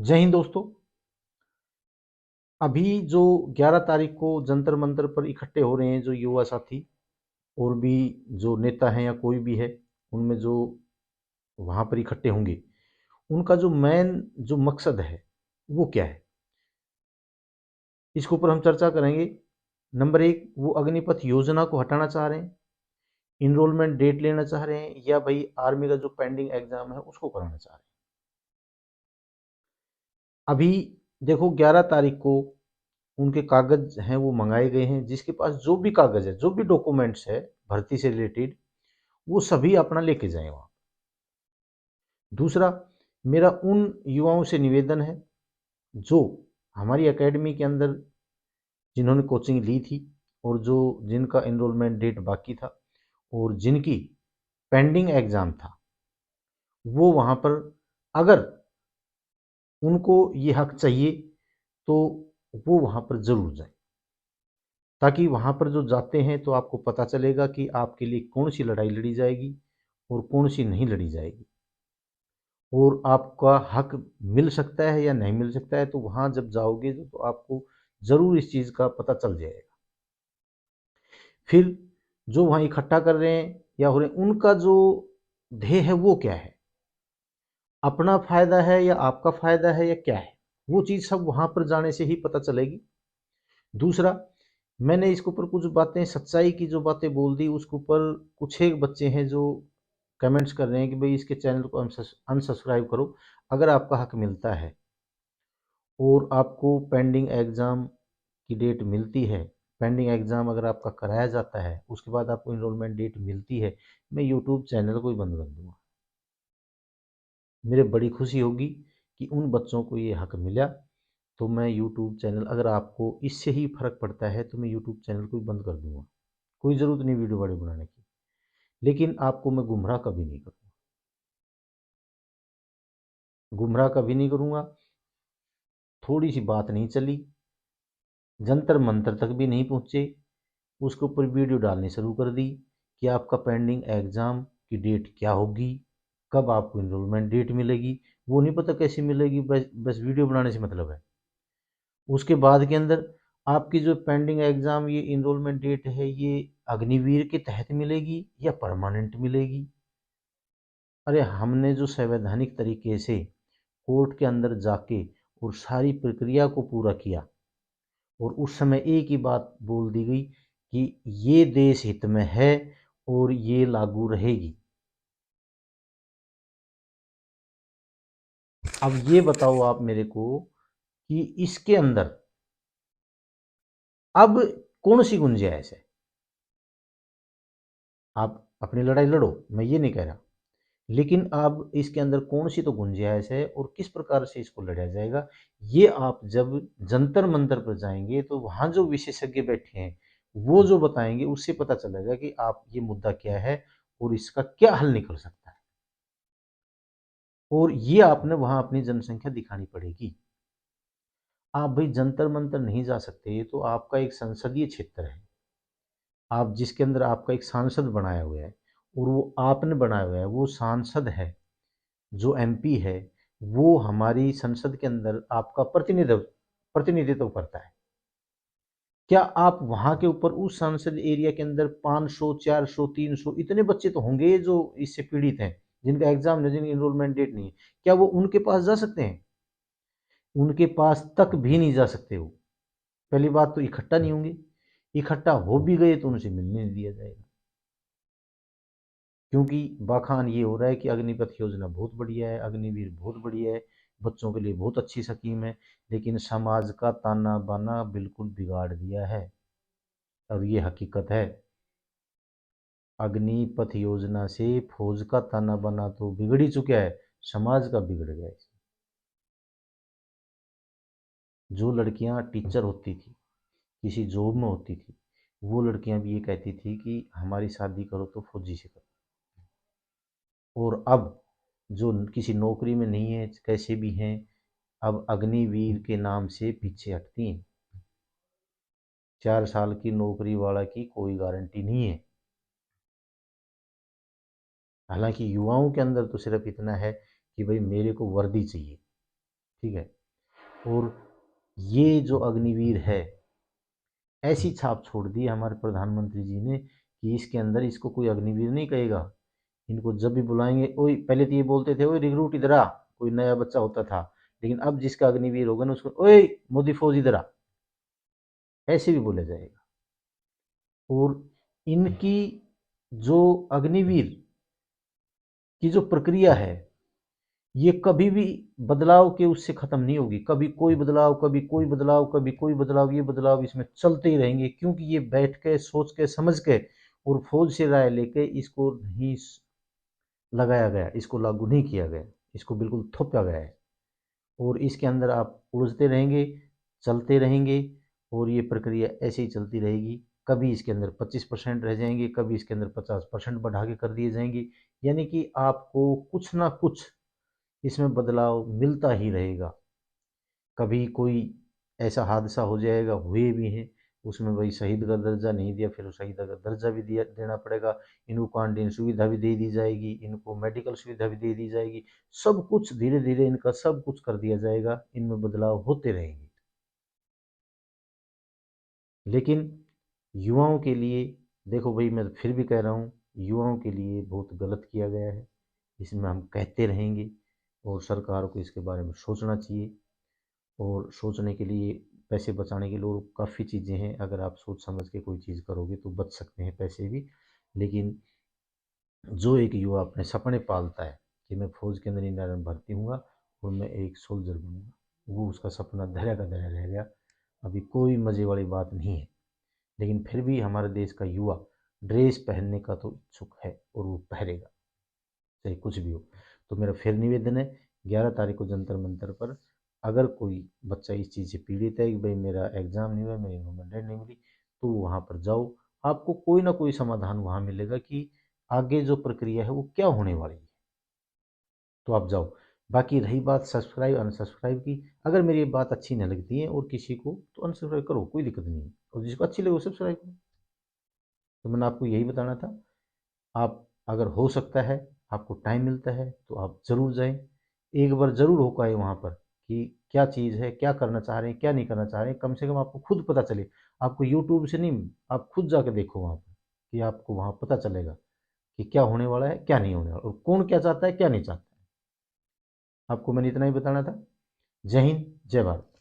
जय हिंद दोस्तों। अभी जो 11 तारीख को जंतर मंतर पर इकट्ठे हो रहे हैं जो युवा साथी और भी जो नेता हैं या कोई भी है, उनमें जो वहाँ पर इकट्ठे होंगे, उनका जो मेन जो मकसद है वो क्या है, इसके ऊपर हम चर्चा करेंगे। नंबर एक, वो अग्निपथ योजना को हटाना चाह रहे हैं, इनरोलमेंट डेट लेना चाह रहे हैं, या भाई आर्मी का जो पेंडिंग एग्जाम है उसको कराना चाह रहे हैं। अभी देखो, 11 तारीख को उनके कागज हैं वो मंगाए गए हैं। जिसके पास जो भी कागज है, जो भी डॉक्यूमेंट्स है भर्ती से रिलेटेड, वो सभी अपना लेके जाए वहाँ। दूसरा, मेरा उन युवाओं से निवेदन है जो हमारी एकेडमी के अंदर जिन्होंने कोचिंग ली थी और जो जिनका एनरोलमेंट डेट बाकी था और जिनकी पेंडिंग एग्जाम था, वो वहाँ पर अगर उनको ये हक चाहिए तो वो वहाँ पर ज़रूर जाए, ताकि वहाँ पर जो जाते हैं तो आपको पता चलेगा कि आपके लिए कौन सी लड़ाई लड़ी जाएगी और कौन सी नहीं लड़ी जाएगी, और आपका हक मिल सकता है या नहीं मिल सकता है। तो वहाँ जब जाओगे तो आपको ज़रूर इस चीज़ का पता चल जाएगा। फिर जो वहाँ इकट्ठा कर रहे हैं या हो रहे हैं, उनका जो ध्येय है वो क्या है, अपना फ़ायदा है या आपका फ़ायदा है या क्या है, वो चीज़ सब वहाँ पर जाने से ही पता चलेगी। दूसरा, मैंने इसके ऊपर कुछ बातें सच्चाई की जो बातें बोल दी, उसके ऊपर कुछ एक बच्चे हैं जो कमेंट्स कर रहे हैं कि भाई इसके चैनल को अनसब्सक्राइब करो। अगर आपका हक मिलता है और आपको पेंडिंग एग्ज़ाम की डेट मिलती है, पेंडिंग एग्ज़ाम अगर आपका कराया जाता है, उसके बाद आपको इनरोलमेंट डेट मिलती है, मैं यूट्यूब चैनल को ही बंद कर दूंगा। मेरे बड़ी खुशी होगी कि उन बच्चों को ये हक मिला। तो मैं यूट्यूब चैनल, अगर आपको इससे ही फ़र्क पड़ता है तो मैं यूट्यूब चैनल को ही बंद कर दूंगा। कोई ज़रूरत नहीं वीडियो बड़े बनाने की, लेकिन आपको मैं गुमराह कभी नहीं करूँगा, गुमराह कभी नहीं करूँगा। थोड़ी सी बात नहीं चली, जंतर मंतर तक भी नहीं पहुँचे, उसके ऊपर वीडियो डालनी शुरू कर दी कि आपका पेंडिंग एग्ज़ाम की डेट क्या होगी, कब आपको इनरोलमेंट डेट मिलेगी। वो नहीं पता कैसी मिलेगी, बस बस वीडियो बनाने से मतलब है। उसके बाद के अंदर आपकी जो पेंडिंग एग्ज़ाम ये इनरोलमेंट डेट है, ये अग्निवीर के तहत मिलेगी या परमानेंट मिलेगी। अरे हमने जो संवैधानिक तरीके से कोर्ट के अंदर जाके और सारी प्रक्रिया को पूरा किया, और उस समय एक ही बात बोल दी गई कि ये देश हित में है और ये लागू रहेगी। अब ये बताओ आप मेरे को कि इसके अंदर अब कौन सी गुंजाइश है। आप अपनी लड़ाई लड़ो, मैं ये नहीं कह रहा, लेकिन अब इसके अंदर कौन सी तो गुंजाइश है और किस प्रकार से इसको लड़ा जाएगा, ये आप जब जंतर मंतर पर जाएंगे तो वहाँ जो विशेषज्ञ बैठे हैं वो जो बताएंगे, उससे पता चलेगा कि आप ये मुद्दा क्या है और इसका क्या हल निकल सकता है। और ये आपने वहाँ अपनी जनसंख्या दिखानी पड़ेगी। आप भाई जंतर मंतर नहीं जा सकते, तो आपका एक संसदीय क्षेत्र है, आप जिसके अंदर आपका एक सांसद बनाया हुआ है, और वो आपने बनाया हुआ है, वो सांसद है, जो एमपी है, वो हमारी संसद के अंदर आपका प्रतिनिधित्व प्रतिनिधित्व करता है। क्या आप वहाँ के ऊपर उस संसद एरिया के अंदर 500 400 300 इतने बच्चे तो होंगे जो इससे पीड़ित हैं, जिनका एग्जाम नहीं, जिनकी इनरोलमेंट डेट नहीं है, क्या वो उनके पास जा सकते हैं? उनके पास तक भी नहीं जा सकते। वो पहली बात तो इकट्ठा नहीं होंगे, इकट्ठा हो भी गए तो उनसे मिलने नहीं दिया जाएगा। क्योंकि बखान ये हो रहा है कि अग्निपथ योजना बहुत बढ़िया है, अग्निवीर बहुत बढ़िया है, बच्चों के लिए बहुत अच्छी स्कीम है, लेकिन समाज का ताना बाना बिल्कुल बिगाड़ दिया है। और ये हकीकत है। अग्निपथ योजना से फौज का ताना बाना तो बिगड़ ही चुका है, समाज का बिगड़ गया है। जो लड़कियां टीचर होती थी, किसी जॉब में होती थी, वो लड़कियां भी ये कहती थी कि हमारी शादी करो तो फौजी से करो। और अब जो किसी नौकरी में नहीं है, कैसे भी हैं, अब अग्निवीर के नाम से पीछे हटती हैं। 4 साल की नौकरी वाला की कोई गारंटी नहीं है। हालांकि युवाओं के अंदर तो सिर्फ इतना है कि भाई मेरे को वर्दी चाहिए, ठीक है। और ये जो अग्निवीर है, ऐसी छाप छोड़ दी हमारे प्रधानमंत्री जी ने कि इसके अंदर इसको कोई अग्निवीर नहीं कहेगा। इनको जब भी बुलाएंगे, ओए पहले तो ये बोलते थे, ओए रिक्रूट इधर आ, कोई नया बच्चा होता था। लेकिन अब जिसका अग्निवीर होगा ना, उसको ओए मोदी फौज इधर आ, ऐसे भी बोला जाएगा। और इनकी जो अग्निवीर की जो प्रक्रिया है, ये कभी भी बदलाव के उससे खत्म नहीं होगी। कभी कोई बदलाव, कभी कोई बदलाव, कभी कोई बदलाव, ये बदलाव इसमें चलते ही रहेंगे, क्योंकि ये बैठ के सोच के समझ के और फौज से राय लेके इसको नहीं लगाया गया, इसको लागू नहीं किया गया, इसको बिल्कुल थोपा गया है। और इसके अंदर आप उलझते रहेंगे, चलते रहेंगे, और ये प्रक्रिया ऐसे ही चलती रहेगी। कभी इसके अंदर 25% रह जाएंगे, कभी इसके अंदर 50% बढ़ा के कर दिए जाएंगे। यानी कि आपको कुछ ना कुछ इसमें बदलाव मिलता ही रहेगा। कभी कोई ऐसा हादसा हो जाएगा, हुए भी हैं, उसमें भाई शहीद का दर्जा नहीं दिया, फिर शहीद का दर्जा भी दिया देना पड़ेगा। इनको क्वारंटीन सुविधा भी दे दी जाएगी, इनको मेडिकल सुविधा भी दे दी जाएगी। सब कुछ धीरे धीरे इनका सब कुछ कर दिया जाएगा, इनमें बदलाव होते रहेंगे। लेकिन युवाओं के लिए, देखो भाई, मैं फिर भी कह रहा हूँ, युवाओं के लिए बहुत गलत किया गया है। इसमें हम कहते रहेंगे, और सरकार को इसके बारे में सोचना चाहिए। और सोचने के लिए, पैसे बचाने के लिए और काफ़ी चीज़ें हैं। अगर आप सोच समझ के कोई चीज़ करोगे तो बच सकते हैं पैसे भी। लेकिन जो एक युवा अपने सपने पालता है कि मैं फौज के अंदर इंडिया में भर्ती हूँगा और मैं एक सोल्जर बनूंगा, वो उसका सपना धरा का धरा रह गया। अभी कोई मज़े वाली बात नहीं है। लेकिन फिर भी हमारे देश का युवा ड्रेस पहनने का तो इच्छुक है, और वो पहनेगा, चाहे कुछ भी हो। तो मेरा फिर निवेदन है, 11 तारीख को जंतर मंतर पर, अगर कोई बच्चा इस चीज़ से पीड़ित है कि भाई मेरा एग्ज़ाम नहीं हुआ, मेरी इन्वॉल्वमेंट नहीं मिली, तो वहाँ पर जाओ। आपको कोई ना कोई समाधान वहाँ मिलेगा कि आगे जो प्रक्रिया है वो क्या होने वाली है। तो आप जाओ। बाकी रही बात सब्सक्राइब अनसब्सक्राइब की, अगर मेरी ये बात अच्छी नहीं लगती है और किसी को, तो अनसब्सक्राइब करो, कोई दिक्कत नहीं है। और जिसको अच्छी लगे वो सब्सक्राइब करो। तो मैंने आपको यही बताना था। आप, अगर हो सकता है, आपको टाइम मिलता है, तो आप ज़रूर जाएं, एक बार ज़रूर होकर आए वहाँ पर कि क्या चीज़ है, क्या करना चाह रहे हैं, क्या नहीं करना चाह रहे हैं। कम से कम आपको खुद पता चले। आपको यूट्यूब से नहीं, आप खुद जाके देखो वहाँ पर, कि आपको वहाँ पता चलेगा कि क्या होने वाला है, क्या नहीं होने वाला, और कौन क्या चाहता है, क्या नहीं चाहता है। आपको मैंने इतना ही बताना था। जय हिंद, जय भारत।